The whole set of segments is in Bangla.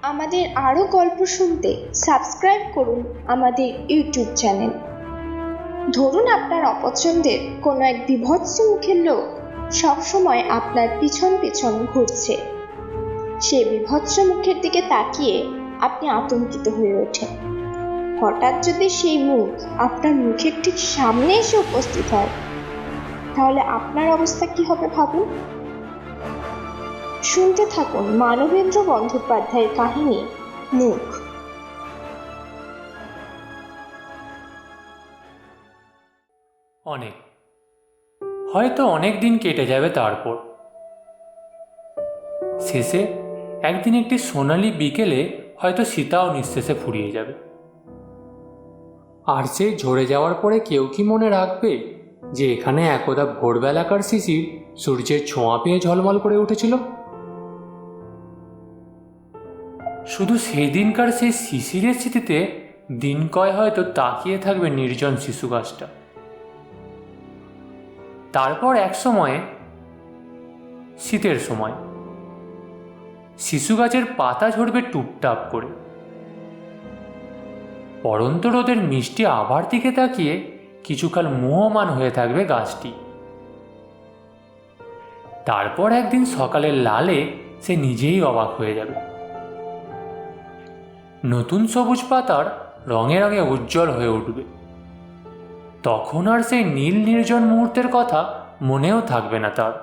আমাদের আরও গল্প শুনতে সাবস্ক্রাইব করুন আমাদের ইউটিউব চ্যানেল। ধরুন আপনার অপছন্দের কোনো এক বীভৎস মুখের লোক সবসময় আপনার পিছন পিছন ঘুরছে। সেই বীভৎস মুখের দিকে তাকিয়ে আপনি আতঙ্কিত হয়ে ওঠেন। হঠাৎ যদি সেই মুখ আপনার মুখের ঠিক সামনে এসে উপস্থিত হয়, তাহলে আপনার অবস্থা কি হবে ভাবুন। শুনতে থাকুন মানবেন্দ্র বন্দ্যোপাধ্যায়ের কাহিনী মুখ। হয়তো অনেক দিন কেটে যাবে। তারপর শেষে একদিন একটি সোনালি বিকেলে হয়তো সীতাও নিঃশেষে ফুরিয়ে যাবে। আর সে ঝরে যাওয়ার পরে কেউ কি মনে রাখবে যে এখানে একদা ভোরবেলাকার শিশির সূর্যের ছোঁয়া পেয়ে ঝলমল করে উঠেছিল? শুধু সেই দিনকার সেই শিশিরের স্মৃতিতে দিন কয় হয়তো তাকিয়ে থাকবে নির্জন শিশু গাছটা। তারপর এক সময়ে, শীতের সময়, শিশু গাছের পাতা ঝরবে টুপটাপ করে। পড়ন্ত রোদের মিষ্টি আভার দিকে তাকিয়ে কিছুকাল মোহমান হয়ে থাকবে গাছটি। তারপর একদিন সকালের লালে সে নিজেই অবাক হয়ে যাবে। নতুন সবুজ পাতার রঙে রঙে উজ্জ্বল হয়ে উঠবে। তখন আর সেই নীল নির্জন মুহূর্তের কথা মনেও থাকবে না তার।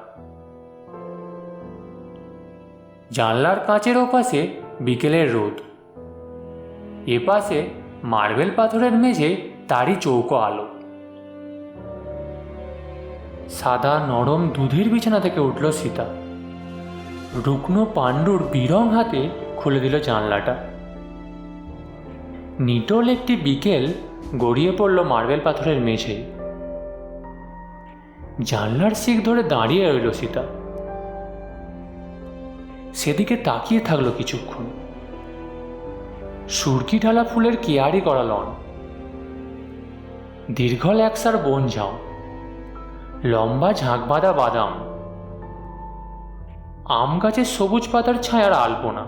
জানলার কাঁচের ওপাশে বিকেলের রোদ, এপাশে মার্বেল পাথরের মেঝে তারই চৌকো আলো। সাদা নরম দুধের বিছানা থেকে উঠল সীতা। রুগ্ন পাণ্ডুর বিরং হাতে খুলে দিল জানলাটা। নিটোল একটি বিকেল গড়িয়ে পড়ল মার্বেল পাথরের মেঝে। জানলার শিক ধরে দাঁড়িয়ে রইল সীতা। সেদিকে তাকিয়ে থাকলো কিছুক্ষণ। সুরকি ঢালা ফুলের কেয়ারি করা লন, দীর্ঘ একসার বন ঝাউ, লম্বা ঝাঁকবাঁধা বাদাম, আম গাছের সবুজ পাতার ছায়ার আলপনা,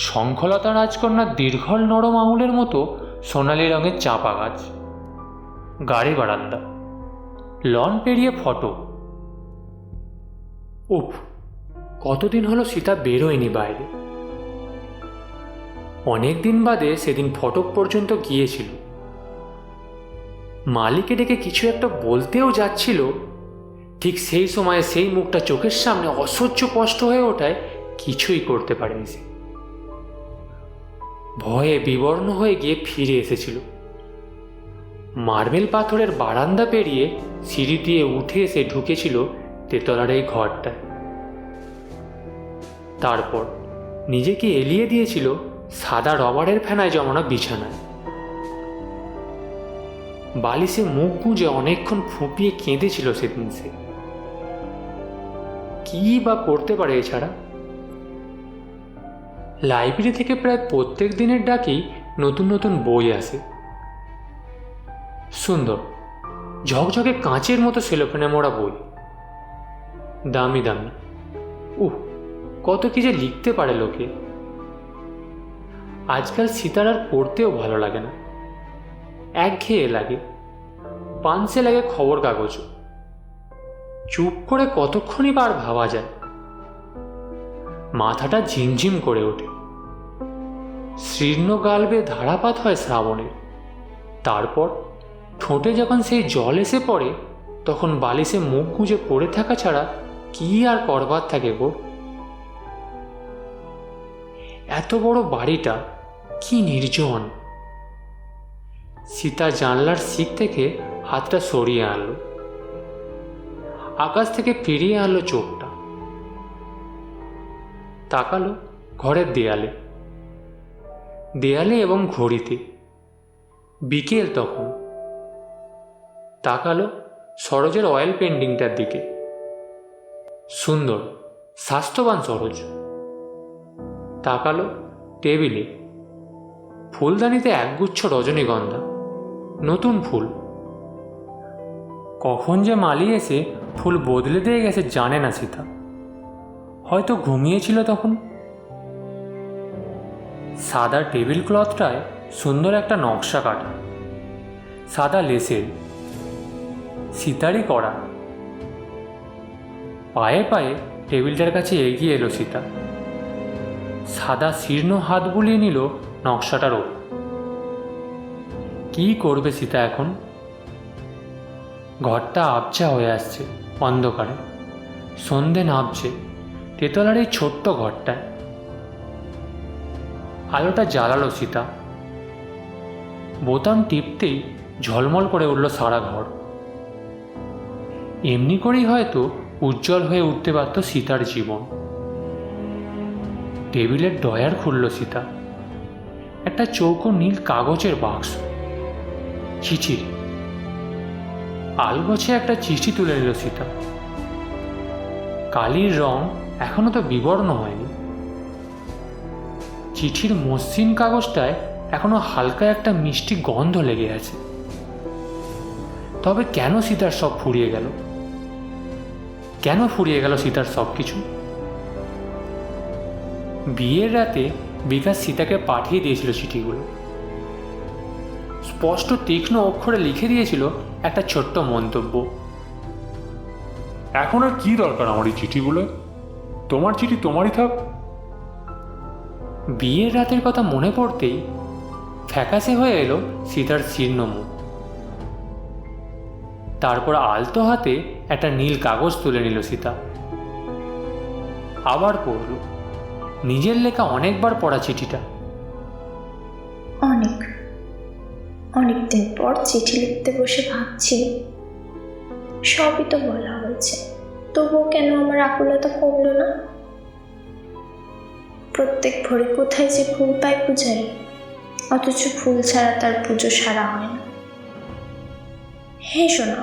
শঙ্খলতা রাজকন্যার দীর্ঘল নরম আঙুলের মতো সোনালি রঙের চাপা গাছ, গাড়ি বারান্দা, লন পেরিয়ে ফটো। উফ, কতদিন হলো সীতা বেরোয়নি বাইরে। অনেক দিন বাদে সেদিন ফটক পর্যন্ত গিয়েছিল। মালিকে ডেকে কিছু একটা বলতেও যাচ্ছিল, ঠিক সেই সময়ে সেই মুখটা চোখের সামনে অসহ্য স্পষ্ট হয়ে ওঠায় কিছুই করতে পারেনি সে। ভয়ে বিবর্ণ হয়ে গিয়ে ফিরে এসেছিল। মার্বেল পাথরের বারান্দা পেরিয়ে সিঁড়ি দিয়ে উঠে এসে ঢুকেছিল তেতলার এই ঘরটায়। তারপর নিজেকে এলিয়ে দিয়েছিল সাদা রবারের ফেনায় জমানো বিছানায়। বালিশে মুখ গুঁজে অনেকক্ষণ ফুঁপিয়ে কেঁদেছিল সেদিন সে। কি বা করতে পারে এছাড়া? লাইব্রেরি থেকে প্রায় প্রত্যেক দিনের ডাকেই নতুন নতুন বই আসে। সুন্দর ঝকঝকে কাঁচের মতো সেলোফেনে মোড়া বই, দামি দামি। কত কি যে লিখতে পারে লোকে। আজকাল সীতার আর পড়তেও ভালো লাগে না, একঘেয়ে লাগে। পানসে লাগে খবর কাগজ। চুপ করে কতক্ষণই বা আর ভাবা যায়। মাথাটা ঝিমঝিম করে ওঠে। শীর্ণ গালবে ধারাপাত হয় শ্রাবণের। তারপর ঠোঁটে যখন সেই জল এসে পড়ে, তখন বালিশে মুখ গুঁজে পড়ে থাকা ছাড়া কি আর করবার থাকে গো। এত বড় বাড়িটা কি নির্জন। সীতা জানলার শিক থেকে হাতটা সরিয়ে আনলো, আকাশ থেকে ফিরিয়ে আনলো চোখটা। তাকালো ঘরের দেয়ালে, দেয়ালে এবং ঘড়িতে। বিকেল তখন। তাকালো সরোজের অয়েল পেন্টিংটার দিকে। সুন্দর স্বাস্থ্যবান সরোজ। তাকালো টেবিলে, ফুলদানিতে একগুচ্ছ রজনীগন্ধা, নতুন ফুল। কখন যে মালি এসে ফুল বদলে দিয়ে গেছে জানে না সীতা। হয়তো ঘুমিয়েছিল তখন। সাদা টেবিল ক্লথটায় সুন্দর একটা নকশা কাটা, সাদা লেসের, সীতারই করা। পায়ে পায়ে টেবিলটার কাছে এগিয়ে এলো সীতা। সাদা শীর্ণ হাত বুলিয়ে নিল নকশাটার ওপর। কী করবে সীতা এখন? ঘরটা আবছা হয়ে আসছে অন্ধকারে, সন্ধে নামছে তেতলার এই ছোট্ট ঘরটায়। আলোটা জ্বালালো সীতা। বোতাম টিপতেই ঝলমল করে উঠল সারা ঘর। এমনি করেই হয়তো উজ্জ্বল হয়ে উঠতে পারত সীতার জীবন। টেবিলের ডয়ার খুলল সীতা। একটা চৌকো নীল কাগজের বাক্স, চিঠি। আলগোছে একটা চিঠি তুলে নিল সীতা। কালির রং এখনো তো বিবর্ণ হয়নি। চিঠির মসৃণ কাগজটায় এখনো হালকা একটা মিষ্টি গন্ধ লেগে আছে। তবে কেন সীতার সব ফুরিয়ে গেল? কেন ফুরিয়ে গেল সীতার সব কিছু? বিয়ের রাতে বিকাশ সীতাকে পাঠিয়ে দিয়েছিল চিঠিগুলো। স্পষ্ট তীক্ষ্ণ অক্ষরে লিখে দিয়েছিল একটা ছোট্ট মন্তব্য। এখন আর কি দরকার আমার এই চিঠিগুলো? তোমার চিঠি তোমারই থাক। বিয়ের রাতের কথা মনে পড়তেই ফ্যাকাশে হয়ে এলো সীতার শীর্ণ মুখ। তারপর আলতো হাতে একটা নীল কাগজ তুলে নিল সীতা। আবার পড়ল নিজের লেখা অনেকবার পড়া চিঠিটা। অনেকদিন পর চিঠি লিখতে বসে ভাবছি, সবই তো বলা হয়েছে, তবুও কেন আমার আকুলতা কমলো না? প্রত্যেক ভোরে কোথায় যে ফুল পাই পূজারি, অথচ ফুল ছাড়া তার পুজো সারা হয় না। হে সোনা,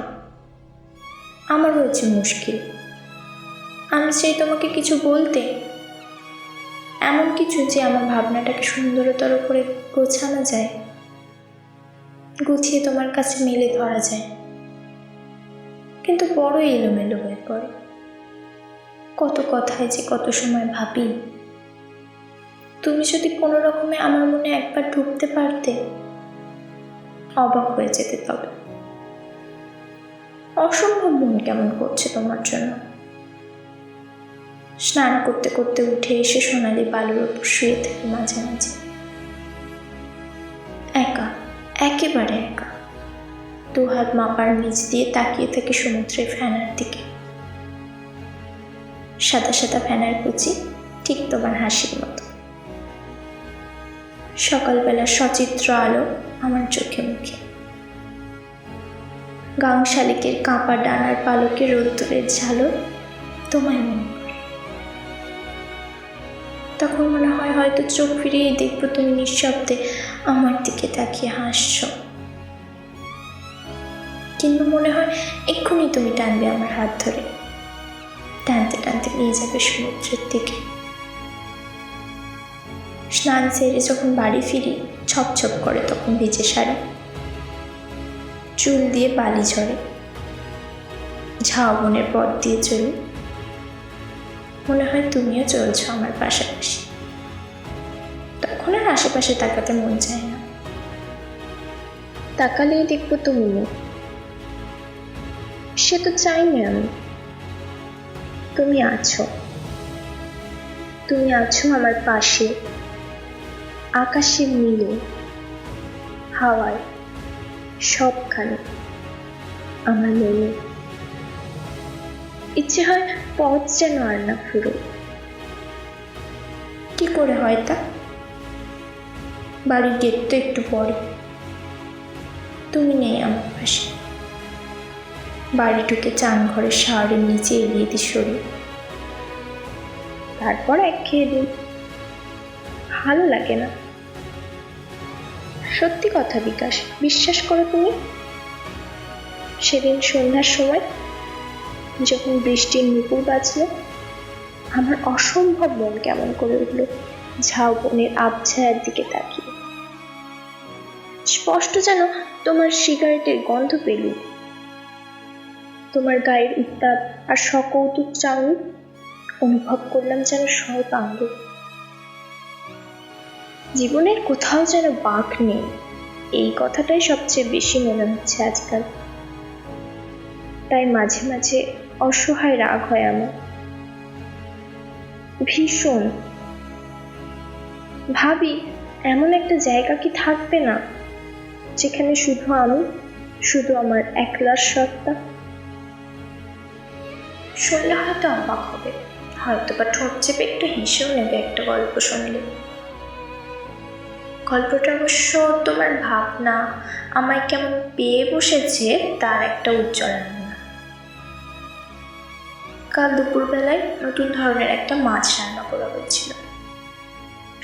আমার হয়েছে মুশকিল। আমি চাই তোমাকে কিছু বলতে, এমন কিছু যে আমার ভাবনাটাকে সুন্দরতর করে গোছানো যায়, গুছিয়ে তোমার কাছে মেলে ধরা যায়, কিন্তু বড় এলোমেলো হয়ে পড়ে। কত কথায় যে কত সময় ভাবি, তুমি যদি কোনো রকমে আমার মনে একবার ঢুকতে পারতে, অবাক হয়ে যেতে। তবে অসম্ভব মন কেমন করছে তোমার জন্য। স্নান করতে করতে উঠে এসে সোনালি বালুর ওপর শুয়ে থাকি মাঝে মাঝে, একা, একেবারে একা। দুহাত মাপার নিচ দিয়ে তাকিয়ে থাকি সমুদ্রের ফেনার দিকে। সাদা সাদা ফেনার কুচি, ঠিক তোমার হাসির মতো। সকালবেলা সচিত্র আলো আমার চোখে মুখে। গাং শালিকের কাঁপা ডানার পালকে রোদ্দুরের ঝালো তোমায় মনে করে। তখন মনে হয় হয়তো চোখ ফিরিয়ে দেখবো তুমি নিঃশব্দে আমার দিকে তাকিয়ে হাসছ, কিন্তু মনে হয় এক্ষুনি তুমি টানবে আমার হাত ধরে, টানতে টানতে নিয়ে যাবে সমুদ্রের দিকে। স্নান সেরে যখন বাড়ি ফিরি, ছপছপ করে তখন ভিজে শাড়ি, চুল দিয়ে বালি ঝরে, ঝাউবনের পথ দিয়ে চলি। মনে হয় তুমিও চলছো আমার পাশাপাশি। তখন আর আশেপাশে তাকাতে মন চায় না। তাকালেই দেখবো তুমি নেই, সে তো চাইনি আমি। তুমি আছো, তুমি আছো আমার পাশে, আকাশের নীলে, হাওয়ায়, সবখানে আমার মনে। ইচ্ছে হয় পথ যেন আর না ফুরো। কি করে হয় তা? বাড়ির গেট তো একটু পরে, তুমি নেই আমার পাশে। বাড়ি ঢুকে চান ঘরের শাওয়ারের নিচে এলিয়ে দিই শরীর, তারপর এক খেয়ে দিই। ভালো লাগে না, সত্যি কথা বিকাশ, বিশ্বাস করো তুমি। সেদিন সন্ধ্যার সময় যখন বৃষ্টির নুপুর বাজলো, আমার অসম্ভব মন কেমন করে উঠলো ঝাউবনের আবছায়ার দিকে তাকিয়ে। স্পষ্ট যেন তোমার সিগারেটের গন্ধ পেলুম, তোমার গায়ের উত্তাপ আর সকৌতুক চাউনি অনুভব করলাম যেন সর্বাঙ্গে। জীবনের কোথাও যেন বাঁক নেই, এই কথাটাই সবচেয়ে বেশি মনে হচ্ছে আজকাল। তাই মাঝে মাঝে অসহায় রাগ হয় আমার, ভীষণ। ভাবি এমন একটা জায়গা কি থাকবে না যেখানে শুধু আমি, শুধু আমার একলার সত্তা। শুনলে হয়তো অবাক হবে, হয়তো বা ঠোঁট চেপে একটু হেসেও নেবে একটা গল্প শুনলে। গল্পটা অবশ্য তোমার ভাবনা আমায় কেমন পেয়ে বসেছে তার একটা উজ্জ্বল নমুনা। কাল দুপুরবেলায় নতুন ধরনের একটা মাছ রান্না করা হয়েছিল,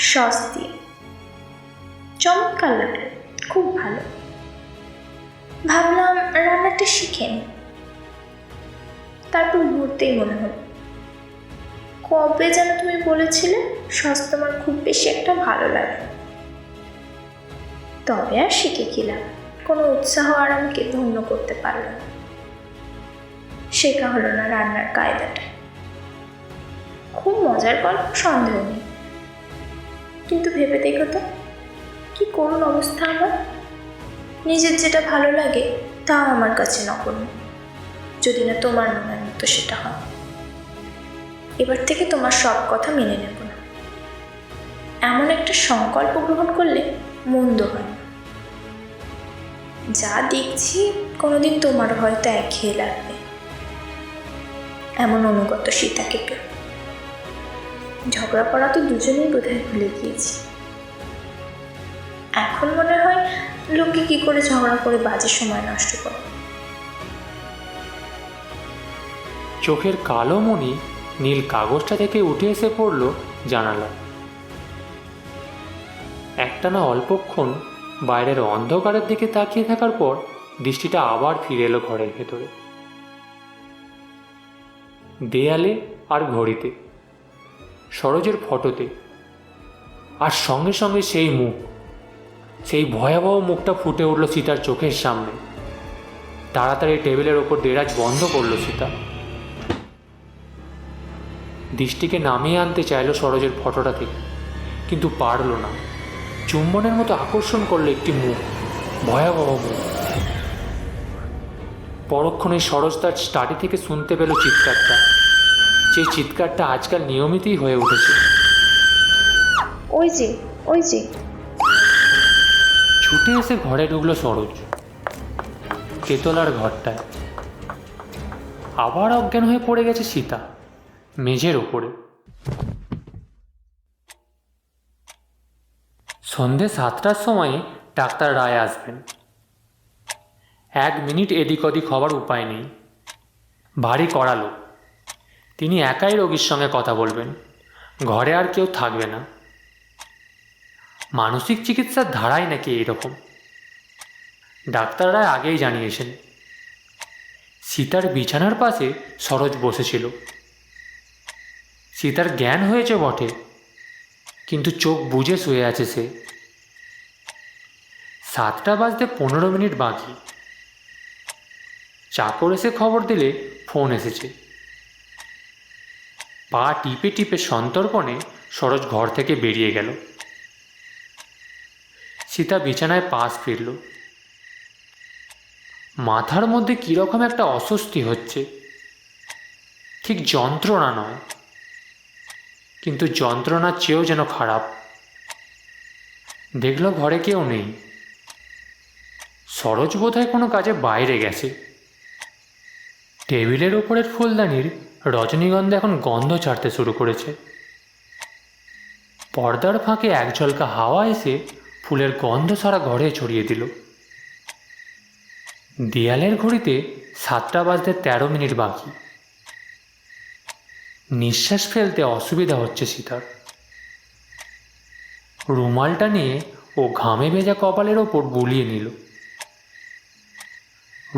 সস দিয়ে। চমৎকার লাগলো, খুব ভালো। ভাবলাম রান্নাটা শিখে নি। তারপর মুহূর্তেই মনে হলো, কবে যেন তুমি বলেছিলে সস তোমার খুব বেশি একটা ভালো লাগে। তবে আর শিখে কি লাভ, কোনো উৎসাহ আর আমাকে ধন্য করতে পারল না। শেখা হলো না রান্নার কায়দাটা। খুব মজার গল্প, সন্দেহ নেই, কিন্তু ভেবে দেখো তো কি করুণ অবস্থা আমার। নিজের যেটা ভালো লাগে তাও আমার কাছে নগণ্য, যদি না তোমার মনের মতো সেটা হয়। এবার থেকে তোমার সব কথা মেনে নেব না, এমন একটা সংকল্প গ্রহণ করলে মন্দ হয় না। যা দেখছি কোনোদিন তোমার হয়তো একঘেয়ে লাগবে, এমন অনুগত সীতাকে পেয়ে। ঝগড়া করা তো দুজনেই বোধহয় ভুলে গিয়েছি। এখন মনে হয় লোকে কি করে ঝগড়া করে বাজে সময় নষ্ট করে। চোখের কালো মণি নীল কাগজটা থেকে উঠে এসে পড়ল জানালা। একটানা অল্পক্ষণ বাইরের অন্ধকারের দিকে তাকিয়ে থাকার পর দৃষ্টিটা আবার ফিরে এলো ঘরের ভেতরে। দেয়ালে আর ঘড়িতে, সরোজের ফটোতে, আর সঙ্গে সঙ্গে সেই মুখ, সেই ভয়াবহ মুখটা ফুটে উঠল সীতার চোখের সামনে। তাড়াতাড়ি টেবিলের ওপর দেরাজ বন্ধ করল সীতা। দৃষ্টিকে নামিয়ে আনতে চাইল সরোজের ফটোটা থেকে, কিন্তু পারল না। চুম্বনের মতো আকর্ষণ করলো একটি মুখ, ভয়াবহ মুখ। পরক্ষণে সরোজ তার স্টাডি থেকে শুনতে পেল চিৎকারটা, যে চিৎকারটা আজকাল নিয়মিতই হয়ে উঠেছে। ওই যে, ওই যে। ছুটে এসে ঘরে ঢুকলো সরোজ, তেতলার ঘরটায়। আবার অজ্ঞান হয়ে পড়ে গেছে সীতা মেঝের ওপরে। সন্ধে 7টার সময় ডাক্তার রায় আসবেন। 1 মিনিট এদিক ওদিক হবার উপায় নেই, ভারী কড়ালো। তিনি একাই রোগীর সঙ্গে কথা বলবেন, ঘরে আর কেউ থাকবে না। মানসিক চিকিৎসার ধারাই নাকি এইরকম, ডাক্তার রায় আগেই জানিয়েছেন। সীতার বিছানার পাশে সরোজ বসেছিল। সীতার জ্ঞান হয়েছে বটে, কিন্তু চোখ বুজে শুয়ে আছে সে। 7টা বাজতে 15 মিনিট বাকি। চাকর এসে খবর দিলে ফোন এসেছে। পা টিপে টিপে সন্তর্পণে সরোজ ঘর থেকে বেরিয়ে গেল। সীতা বিছানায় পাশ ফিরল। মাথার মধ্যে কীরকম একটা অস্বস্তি হচ্ছে, ঠিক যন্ত্রণা নয়, কিন্তু যন্ত্রণার চেয়েও যেন খারাপ। দেখল ঘরে কেউ নেই। সরোজ বোধহয় কোনো কাজে বাইরে গেছে। টেবিলের ওপরের ফুলদানির রজনীগন্ধা এখন গন্ধ ছাড়তে শুরু করেছে। পর্দার ফাঁকে এক ঝলকা হাওয়া এসে ফুলের গন্ধ সারা ঘরে ছড়িয়ে দিল। দেয়ালের ঘড়িতে 7টা বাজতে 13 মিনিট বাকি। নিঃশ্বাস ফেলতে অসুবিধা হচ্ছে সীতার। রুমালটা নিয়ে ও ঘামে ভেজা কপালের ওপর বুলিয়ে নিল।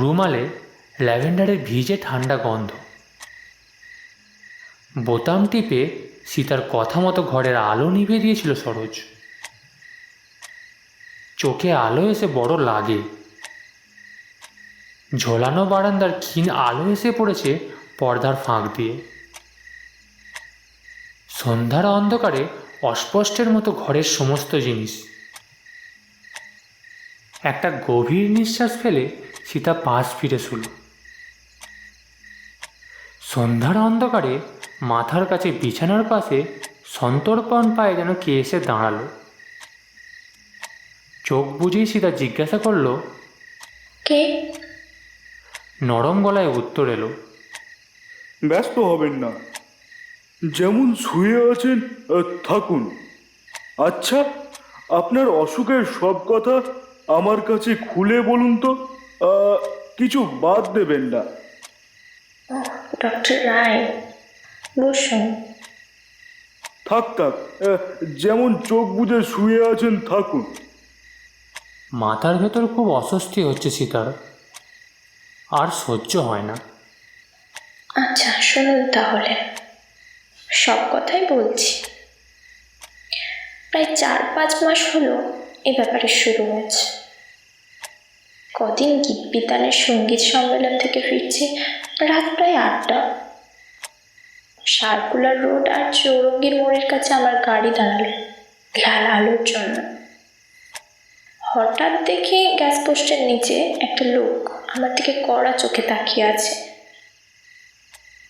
রুমালে ল্যাভেন্ডারের ভিজে ঠান্ডা গন্ধ। বোতাম টিপে সীতার কথা মতো ঘরের আলো নিভিয়ে দিয়েছিল সরোজ। চোখে আলো এসে বড় লাগে। ঝোলানো বারান্দার ক্ষীণ আলো এসে পড়েছে পর্দার ফাঁক দিয়ে। সন্ধ্যার অন্ধকারে অস্পষ্টের মতো ঘরের সমস্ত জিনিস। একটা গভীর নিঃশ্বাস ফেলে সীতা পাশ ফিরে শুল। সন্ধ্যার অন্ধকারে মাথার কাছে বিছানার পাশে সন্তর্পণ পায়ে যেন কে এসে দাঁড়ালো। চোখ বুঝেই সীতা জিজ্ঞাসা করলো, কে? নরম গলায় উত্তর এলো, ব্যস্ত হবেন না, যেমন শুয়ে আছেন থাকুন। আচ্ছা, আপনার অসুখের সব কথা আমার কাছে খুলে বলুন তো, কিছু বাদ দেবেন না। ডক্টর রায়, বসুন। থাক, যেমন চোখ বুজে শুয়ে আছেন থাকুন। মাথার ভেতর খুব অস্বস্তি হচ্ছে সীতার, আর সহ্য হয় না। আচ্ছা শুনুন তাহলে, সব কথাই বলছি। প্রায় 4-5 মাস হলো এ ব্যাপারে শুরু হয়েছে। কদিন গীতবিতানের সঙ্গীত সম্মেলন থেকে ফিরছি, রাত প্রায় 8টা। সার্কুলার রোড আর চৌরঙ্গীর মোড়ের কাছে আমার গাড়ি দাঁড়ালো লাল আলোর জন্য। হঠাৎ দেখি গ্যাস পোস্টের নিচে একটা লোক আমার দিকে কড়া চোখে তাকিয়ে আছে।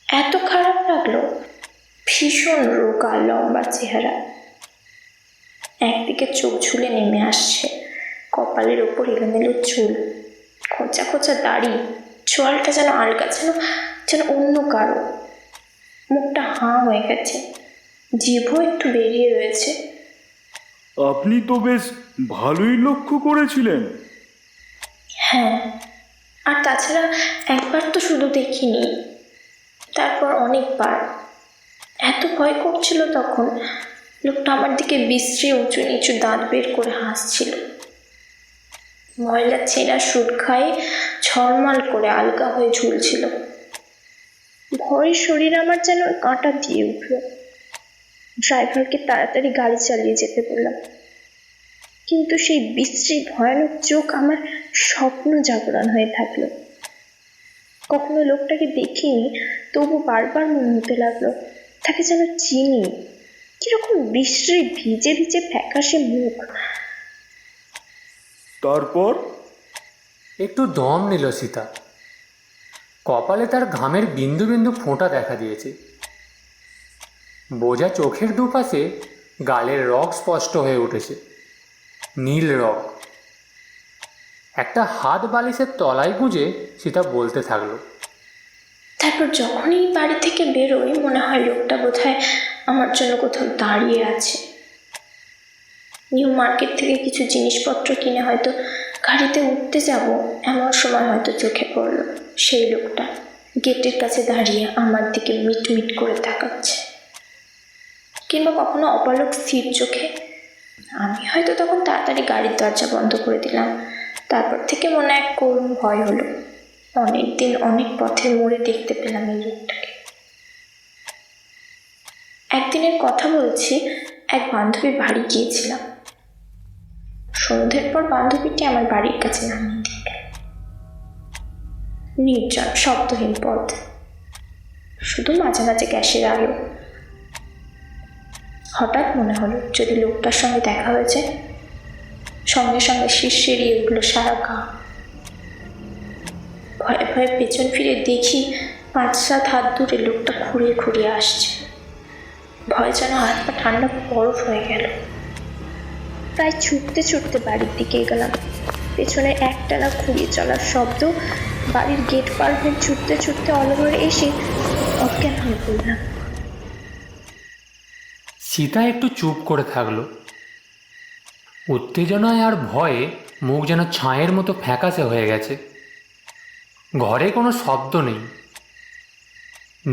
এত খারাপ লাগলো, ভীষণ রোগা লম্বা চেহারা, একদিকে চোখ ঝুলে নেমে আসছে, কপালের ওপর এলোমেলো চুল, খোঁচা খোঁচা দাড়ি, চোয়ালটা যেন আলগা, যেন অন্য কারো। মুখটা হাঁ হয়ে গেছে, জিভও একটু বেরিয়ে রয়েছে। আপনি তো বেশ ভালোই লক্ষ্য করেছিলেন। হ্যাঁ, আর তাছাড়া একবার তো শুধু দেখিনি, তারপর অনেকবার। এত ভয় করছিল তখন, লোকটা আমার দিকে বিশ্রী উঁচু নিচু দাঁত বের করে হাসছিল। ময়লা ছেঁড়া সুট খায়ে ছলমাল করে আলগা হয়ে ঝুলছিল। ভয়ে শরীর আমার যেন কাঁটা দিয়ে উঠল। ড্রাইভারকে তাড়াতাড়ি গাড়ি চালিয়ে যেতে বললাম, কিন্তু সেই বিশ্রী ভয়ানক চোখ আমার স্বপ্ন জাগরণ হয়ে থাকলো। কখনো লোকটাকে দেখিনি, তবু বারবার মনে হতে লাগলো তাকে যেন চিনি। কিরকম বিশ্রী ভিজে ভিজে ফ্যাকাশে মুখ। তারপর একটু দম নিল সীতা। কপালে তার ঘামের বিন্দু বিন্দু ফোঁটা দেখা দিয়েছে। বোঝা চোখের দুপাশে গালের রগ স্পষ্ট হয়ে উঠেছে, নীল রগ। একটা হাত বালিশের তলায় গুঁজে সীতা বলতে থাকলো, তারপর যখনই বাড়ি থেকে বেরোই মনে হয় লোকটা বোধহয় আমার জন্য কোথাও দাঁড়িয়ে আছে। নিউ মার্কেট থেকে কিছু জিনিসপত্র কিনে হয়তো গাড়িতে উঠতে যাব, এমন সময় হয়তো চোখে পড়লো সেই লোকটা গেটের কাছে দাঁড়িয়ে আমার দিকে মিটমিট করে তাকাচ্ছে। কিংবা কখনো অপলক স্থির চোখে। আমি হয়তো তখন তাড়াতাড়ি গাড়ির দরজা বন্ধ করে দিলাম। তারপর থেকে মনে এক করুণ ভয় হলো। অনেকদিন অনেক পথের মোড়ে দেখতে পেলাম এই লোকটাকে। একদিনের কথা বলছি, এক বান্ধবীর বাড়ি গিয়েছিলাম। সন্ধ্যের পর বান্ধবীটি আমার বাড়ির কাছে নামিয়ে দিয়ে গেল। নির্জন শব্দহীন পথ, শুধু মাঝে মাঝে গ্যাসের আলো। হঠাৎ মনে হলো যদি লোকটার সঙ্গে দেখা হয়েছে, সঙ্গে সঙ্গে শিরশিরিয়ে উঠল সারা গা। ভয়ে ভয়ে পেছন ফিরে দেখি 5-7 হাত দূরে লোকটা খুঁড়িয়ে খুঁড়িয়ে আসছে। ভয় যেন হাত পা ঠান্ডা বরফ হয়ে গেল। প্রায় ছুটতে ছুটতে বাড়ির দিকে এগোলাম। পেছনে একটানা খুঁড়িয়ে চলার শব্দ, বাড়ির গেট পার হয়ে ছুটতে ছুটতে অনবরে এসে অজ্ঞান হয়ে পড়লাম। সীতা একটু চুপ করে থাকলো। উত্তেজনায় আর ভয়ে মুখ যেন ছায়ের মতো ফ্যাকাশে হয়ে গেছে। ঘরে কোনো শব্দ নেই।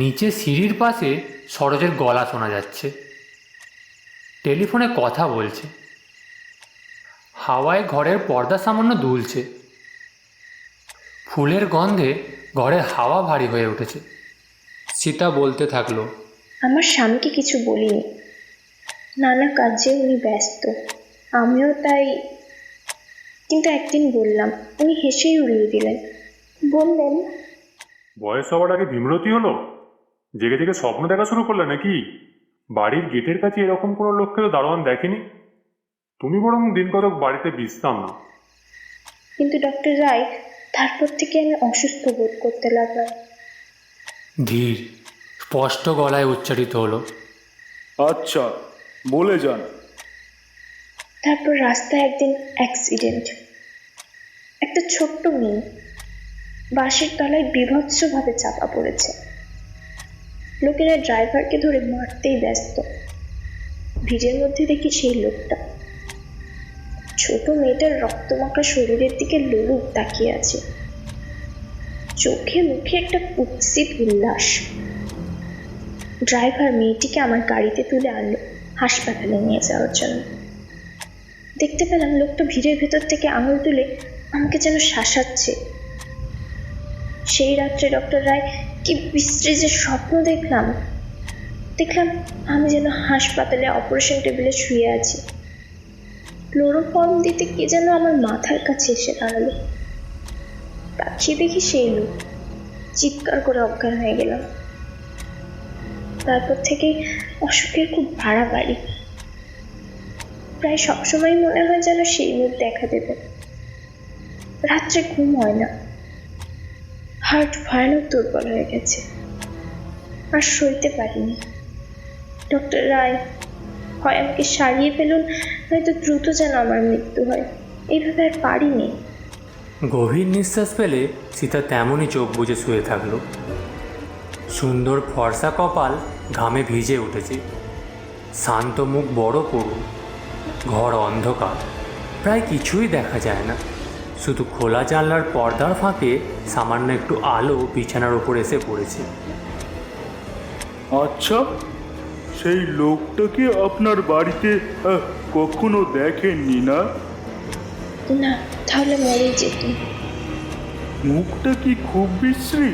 নিচে সিঁড়ির পাশে সরোজের গলা শোনা যাচ্ছে, টেলিফোনে কথা বলছে। হাওয়ায় ঘরের পর্দা সামান্য দুলছে। ফুলের গন্ধে ঘরে হাওয়া ভারী হয়ে উঠেছে। সীতা বলতে থাকলো, আমার স্বামীকে কিছু বলিনি, নানা কাজে উনি ব্যস্ত, আমিও তাই। কিন্তু একদিন বললাম, উনি হেসেই উড়িয়ে দিলেন। বললেন, বয়স হওয়ার আগে বিমরতি হলো? জেগে জেগে স্বপ্ন দেখা শুরু করলে নাকি? বাড়ির গেটের কাছে এরকম কোনো লোককে তো দারোয়ান দেখেনি। তুমি বরং দিন কতক বাড়িতে বিশ্রাম নাও। কিন্তু ডক্টর রায়, তারপর থেকে আমি অসুস্থ বোধ করতে লাগলাম। ধীর স্পষ্ট গলায় উচ্চারিত হলো, আচ্ছা, বলে যান। তারপর রাস্তায় একদিন অ্যাক্সিডেন্ট। একটা ছোট্ট মেয়ে বাসের তলায় বীভৎসভাবে চাপা পড়েছে। লোকেরা ড্রাইভারকে ধরে মারতেই ব্যস্ত। ভিড়ের মধ্যে দেখি সেই লোকটা ছোট মেয়েটার রক্তমাখা শরীরের দিকে লোলুপ তাকিয়ে আছে, চোখে মুখে একটা কুৎসিত উল্লাস। ড্রাইভার মেয়েটিকে আমার গাড়িতে তুলে আনলো হাসপাতালে নিয়ে যাওয়ার জন্য। দেখতে পেলাম লোকটা ভিড়ের ভেতর থেকে আঙুল তুলে আমাকে যেন শাসাচ্ছে। সেই রাত্রে ডক্টর রায়, কি বিশ্রী যে স্বপ্ন দেখলাম আমি যেন হাসপাতালে অপারেশন টেবিলে শুয়ে আছি। ক্লোরোফর্ম দিতে কে যেন আমার মাথার কাছে এসে দাঁড়ালো। তাকিয়ে দেখি সেই লোক, চিৎকার করে অজ্ঞান হয়ে গেলাম। তারপর থেকে অসুখের খুব বাড়াবাড়ি। প্রায় সবসময় মনে হয় যেন সেই মুখ দেখা দেবে। রাত্রে ঘুম হয় না, হার্ট ভয়ানক দুর্বল হয়ে গেছে, আর সইতে পারিনি। ডক্টর রায়, হয় আমাকে সারিয়ে ফেলুন, নয়তো দ্রুত যেন আমার মৃত্যু হয়। এইভাবে আর পারিনি। গভীর নিঃশ্বাস ফেলে সীতা তেমনই চোখ বুজে শুয়ে থাকলো। সুন্দর ফর্সা কপাল ঘামে ভিজে উঠেছে, শান্ত মুখ বড় করুন। ঘর অন্ধকার, প্রায় কিছুই দেখা যায় না, শুধু খোলা জানলার পর্দার ফাঁকে সামান্য একটু আলো বিছানার উপর এসে পড়েছে। আচ্ছা, সেই লোকটাকে আপনার বাড়িতে কখনো দেখেননি না? না, তাহলে মরেই যেতুম। মুখটা কি খুব বিশ্রী?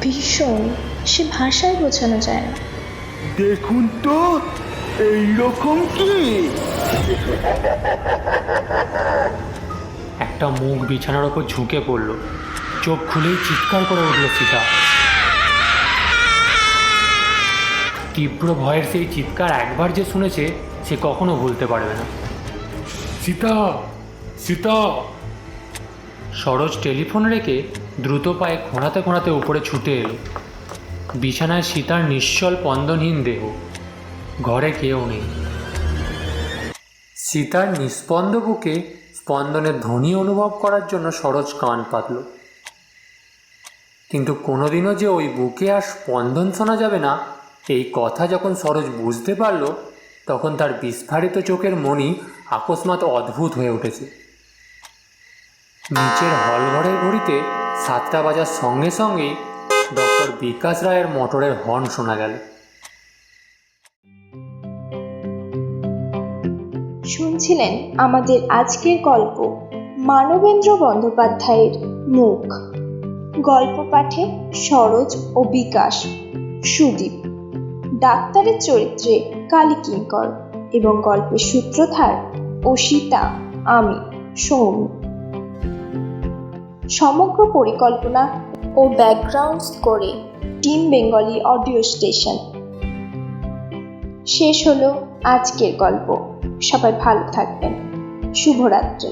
ভীষণ, সে ভাষায় বোঝানো যায় না। দেখুন তো, এইরকম কি? একটা মুখ বিছানার ওপর ঝুঁকে পড়ল, চোখ খুলেই চিৎকার করে উঠল সীতা। তীব্র ভয়ের সেই চিৎকার একবার যে শুনেছে সে কখনো ভুলতে পারবে না। সীতা, সীতা! সরোজ টেলিফোন রেখে দ্রুত পায়ে খোঁড়াতে উপরে ছুটে এলো। বিছানায় সীতার নিশ্চল স্পন্দনহীন দেহ, ঘরে কেউ নেই। সীতার নিস্পন্দ বুকে স্পন্দনের ধ্বনি অনুভব করার জন্য সরোজ কান পাতল। কিন্তু কোনোদিনও যে ওই বুকে আর স্পন্দন শোনা যাবে না, এই কথা যখন সরোজ বুঝতে পারল, তখন তার বিস্ফারিত চোখের মণি আকস্মাৎ অদ্ভুত হয়ে উঠেছে। নিচের হলঘরের ঘড়িতে 7টা বাজার সঙ্গে সঙ্গেই ডক্টর বিকাশ রায়ের মোটরের হর্ন শোনা গেল। শুনছিলেন আমাদের আজকের গল্প মানবেন্দ্র বন্দ্যোপাধ্যায়ের মুখ। গল্প পাঠে সরোজ ও বিকাশ, সুদীপ, ডাক্তারের চরিত্রে কালী কিঙ্কর এবং গল্পের সূত্রধার অসিতা, আমি, সৌমি। সমগ্র পরিকল্পনা ও ব্যাকগ্রাউন্ড স্কোরে টিম বেঙ্গলি অডিও স্টেশন। শেষ হলো আজকের গল্প। সবাই ভালো থাকবেন। শুভরাত্রি।